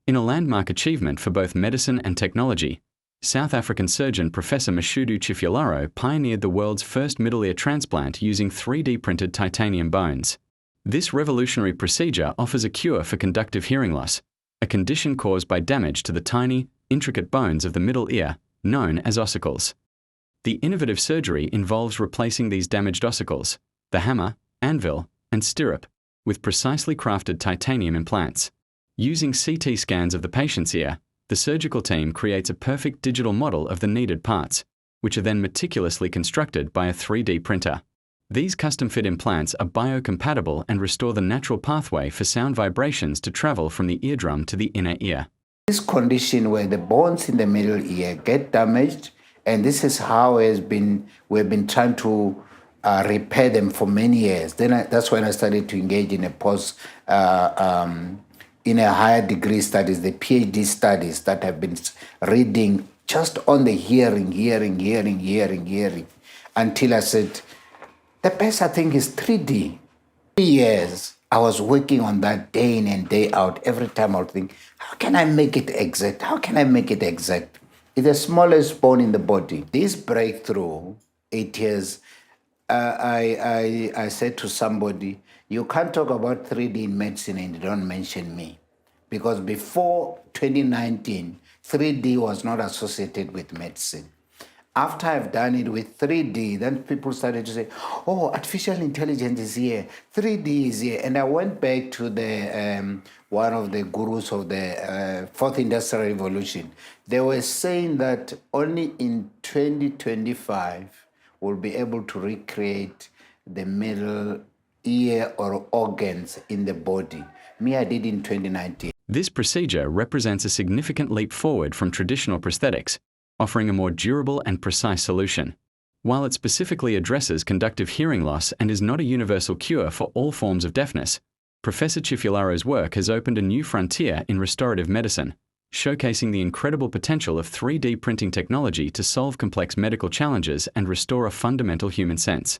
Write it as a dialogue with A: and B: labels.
A: In a landmark achievement for both medicine and technology, South African surgeon Professor Mashudu Tshifularo pioneered the world's first middle ear transplant using 3D-printed titanium bones. This revolutionary procedure offers a cure for conductive hearing loss, a condition caused by damage to the tiny, intricate bones of the middle ear, known as ossicles. The innovative surgery involves replacing these damaged ossicles, the hammer, anvil, and stirrup, with precisely crafted titanium implants. Using CT scans of the patient's ear, the surgical team creates a perfect digital model of the needed parts, which are then meticulously constructed by a 3D printer. These custom-fit implants are biocompatible and restore the natural pathway for sound vibrations to travel from the eardrum to the inner ear.
B: This condition where the bones in the middle ear get damaged, and this is how we've been trying to repair them for many years. That's when I started to engage in in a higher degree studies, the PhD studies that have been reading just on the hearing, until I said, the best I think is 3D. 3 years, I was working on that day in and day out. Every time I would think, how can I make it exact? How can I make it exact? It's the smallest bone in the body. This breakthrough, it is, I said to somebody, you can't talk about 3D in medicine and you don't mention me. Because before 2019, 3D was not associated with medicine. After I've done it with 3D, then people started to say, oh, artificial intelligence is here, 3D is here. And I went back to the one of the gurus of the fourth industrial revolution. They were saying that only in 2025, we'll be able to recreate the middle ear or organs in the body. Me, I did in 2019.
A: This procedure represents a significant leap forward from traditional prosthetics, offering a more durable and precise solution. While it specifically addresses conductive hearing loss and is not a universal cure for all forms of deafness, Professor Tshifularo's work has opened a new frontier in restorative medicine, showcasing the incredible potential of 3D printing technology to solve complex medical challenges and restore a fundamental human sense.